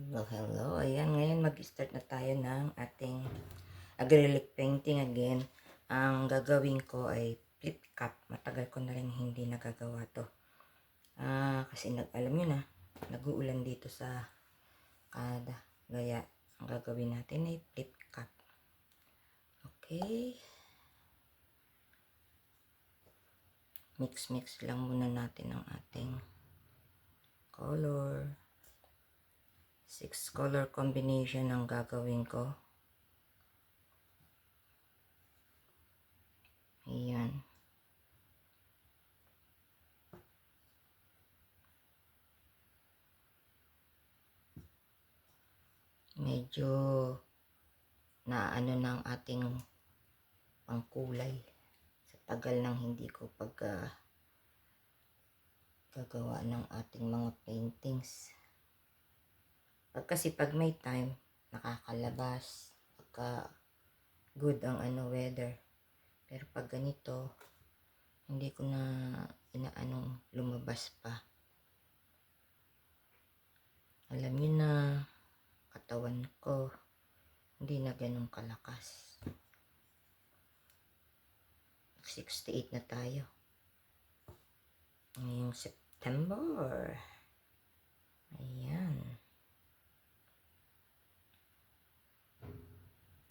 Hello. Ayan, ngayon mag-start na tayo ng ating acrylic painting again. Ang gagawin ko ay flip cup. Matagal ko na rin hindi nagagawa to. Kasi alam nyo na, nag-uulan dito sa Canada. Gaya, ang gagawin natin ay flip cup. Okay. Mix lang muna natin ang ating color. 6 color combination ang gagawin ko. Ayan. Medyo naano ng ating pangkulay sa tagal nang hindi ko gagawa ng ating mga paintings. Kasi pag may time, nakakalabas, pagka good ang weather. Pero pag ganito, hindi ko na inaanong lumabas pa. Alam niyo na, katawan ko, hindi na ganun kalakas. 68 na tayo. Ngayong September. Ayan.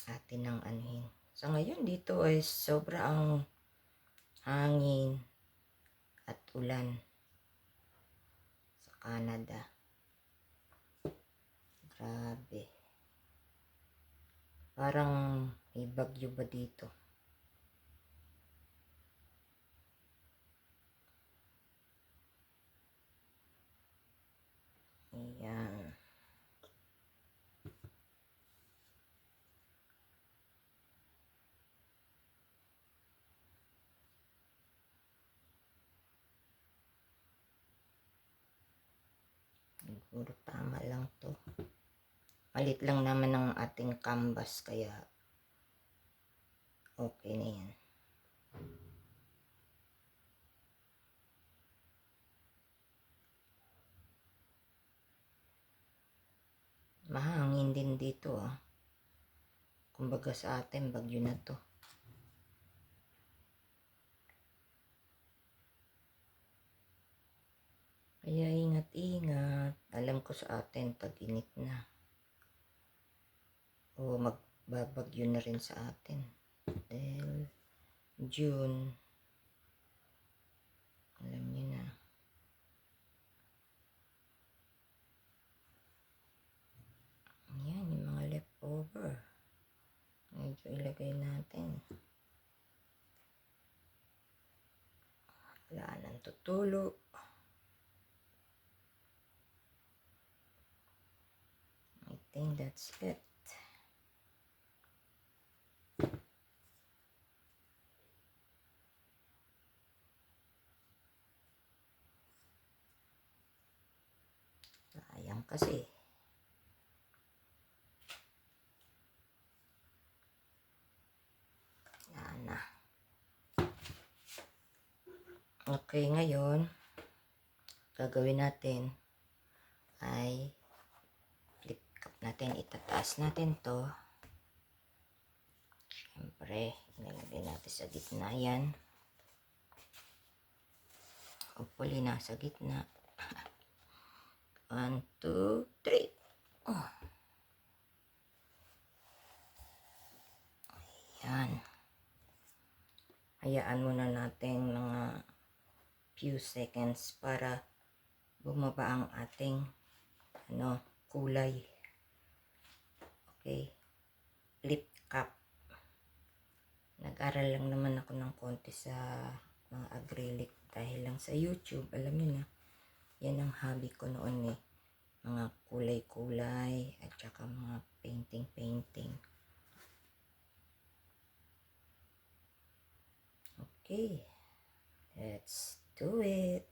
Atin ang anuhin. So ngayon dito ay sobra ang hangin at ulan sa Canada. Grabe. Parang may bagyo ba dito? Ayan. Siguro tama lang to. Palit lang naman ng ating canvas kaya okay na yan. Mahangin din dito Kumbaga sa atin bagyo na to. Kaya ingat-ingat. Alam ko sa atin tag-init na. O magbabagyo na rin sa atin. Dahil June. Alam niyo na. Ayan, yung mga leftover. Medyo ilagay natin. Wala nang tutulo. I think that's it. Sayang kasi. Yan na. Okay, ngayon, gagawin natin ay flip cup natin. Itataas natin to. Siyempre, ilalagay natin sa gitna yan. Hopefully, nasa gitna. 1, 2, 3. Oh. Ayan. Hayaan muna natin mga few seconds para bumaba ang ating kulay. Okay. Flip cup. Nag-aral lang naman ako ng konti sa mga acrylic dahil lang sa YouTube. Alam niyo na, yan ang hobby ko noon mga kulay-kulay at saka mga painting. Okay, let's do it.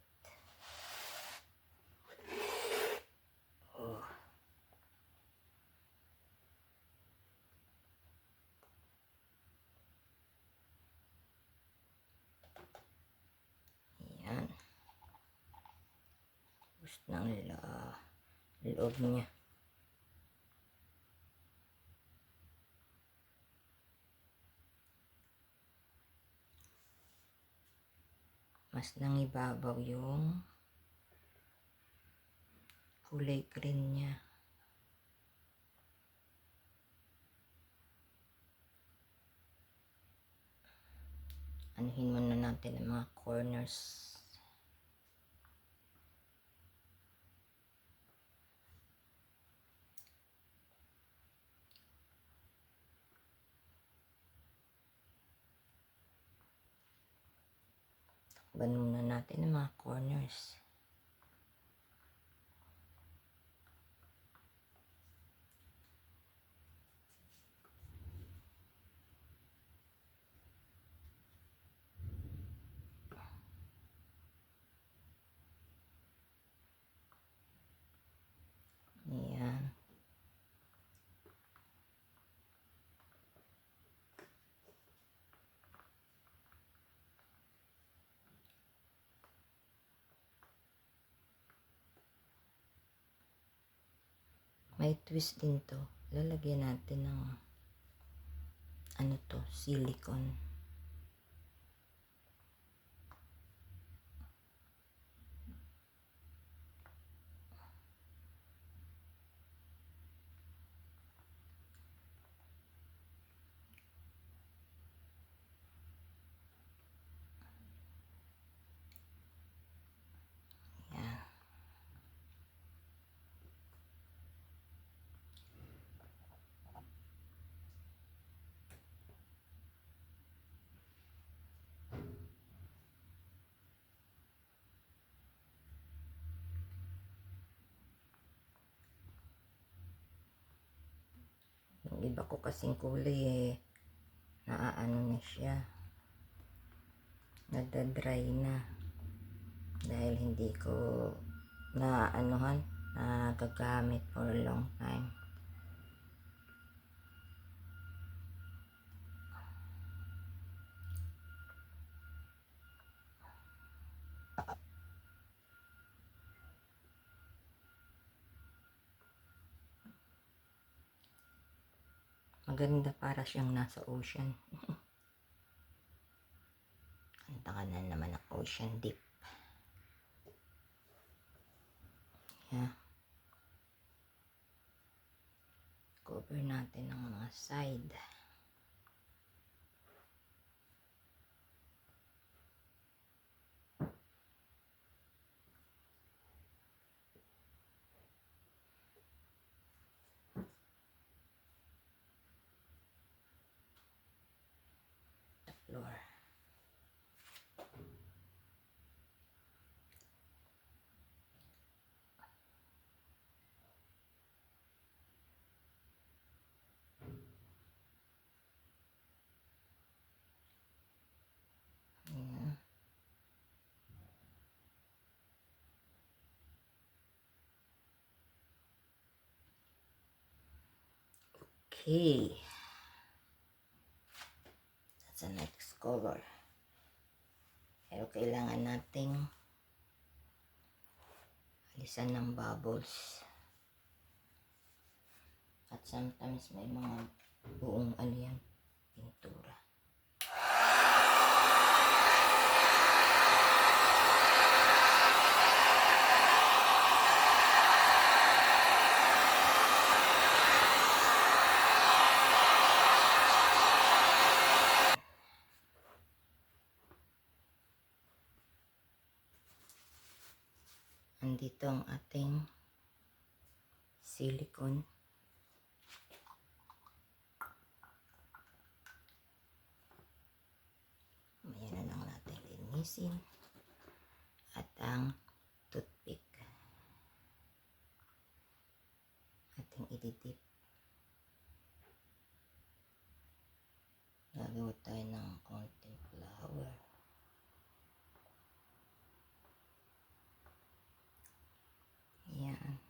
Oh. Ayan. Gusto ng loob niya. mas nangibabaw yung kulay green niya. Anuhin muna natin ang mga corners. Takban muna natin ang mga corners. Ayan. May twist din to. Lalagyan natin ng ano to, silicone. Ayan. Yung iba ko kasing kulay naaano na siya. Nadadry na. Dahil hindi ko nagagamit for a long time. Maganda, para siyang nasa ocean. Kanta ka na naman ang ocean deep. Yeah. Cover natin ang mga side. The floor. Yeah. Okay. That's the next color. Pero kailangan nating alisan ng bubbles. At sometimes may mga buong ano yan, pintura. Andito ang ating silicone. Ayan na lang natin linisin. At ang toothpick. Ating ididip. Gagawa tayo ng konting flower. Ayan.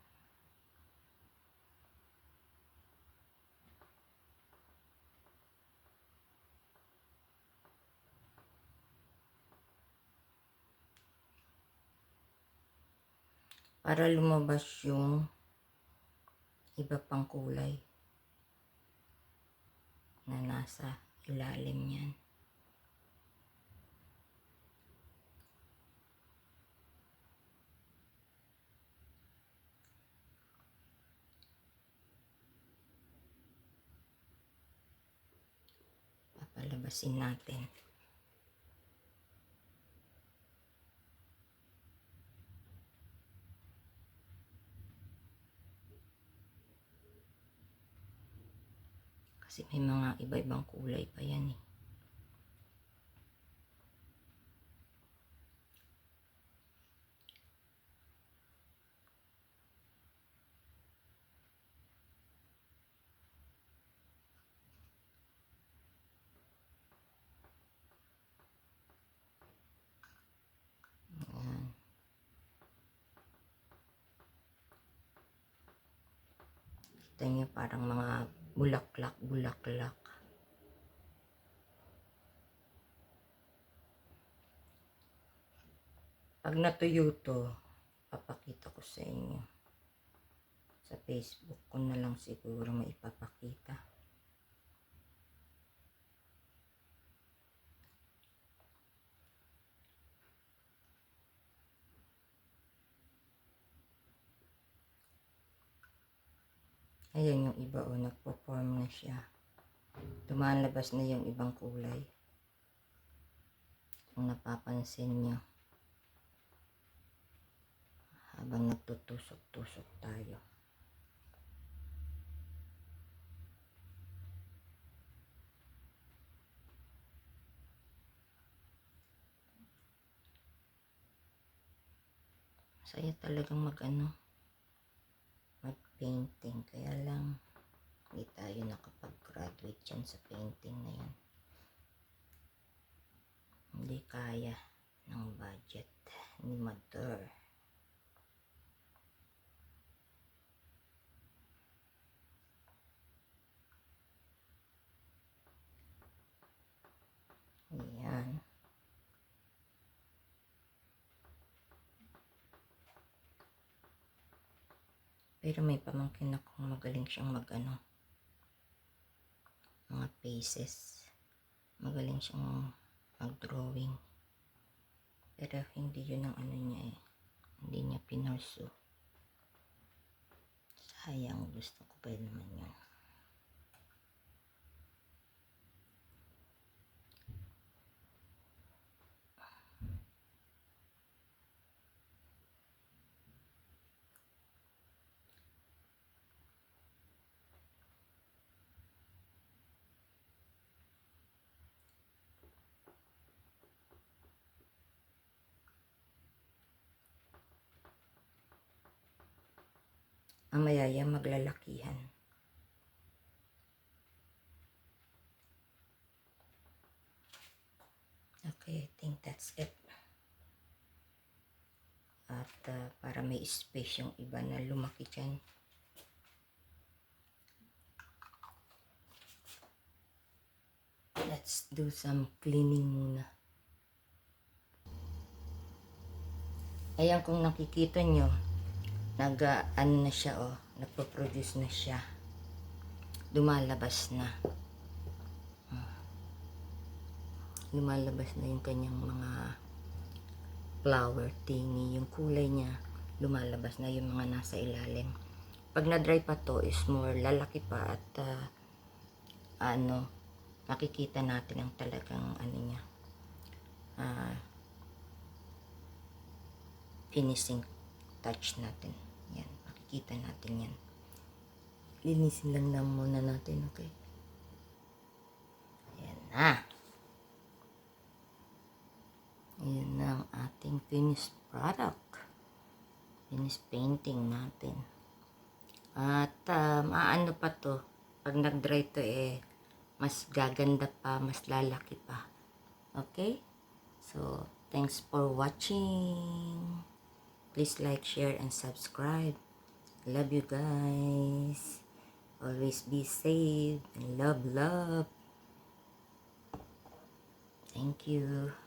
Para lumabas yung iba pang kulay na nasa ilalim yan. Palabasin natin. Kasi may mga iba-ibang kulay pa yan eh. Ayan. Kita niyo parang mga bulaklak. Pag natuyo to, papakita ko sa inyo. Sa Facebook ko na lang siguro maipapakita. Ayan yung iba o, nagpo-form na siya. Lumalabas na yung ibang kulay. Kung napapansin nyo. Habang nagtutusok-tusok tayo. Masaya talagang mag-painting. Kaya lang, hindi tayo nakapag-graduate dyan sa painting na yan. Hindi kaya ng budget ni Mother. Ayan. Pero may pamangkin akong magaling siyang mga faces. Magaling siyang mag-drawing. Pero hindi yun ang niya eh. Hindi niya pinursu. Sayang, gusto ko pa naman yun. Ang mayaya maglalakihan. Okay, I think that's it. At para may space yung iba na lumaki dyan. Let's do some cleaning muna. Ayan, kung nakikita nyo, ano na siya oh, nagpo-produce na siya. Lumalabas na. Lumalabas na yung kanyang mga flower thingy. Yung kulay niya, lumalabas na yung mga nasa ilalim. Pag na-dry pa to, is more lalaki pa at makikita natin ang talagang niya. Finishing touch natin. Yan, makikita natin yan. Linisin lang muna natin, okay? Ayan na. Ayan na ang ating finished product. Finished painting natin. At ano pa to, pag nag-dry to mas gaganda pa, mas lalaki pa. Okay? So, thanks for watching. Please like, share, and subscribe. Love you guys. Always be safe and love. Thank you.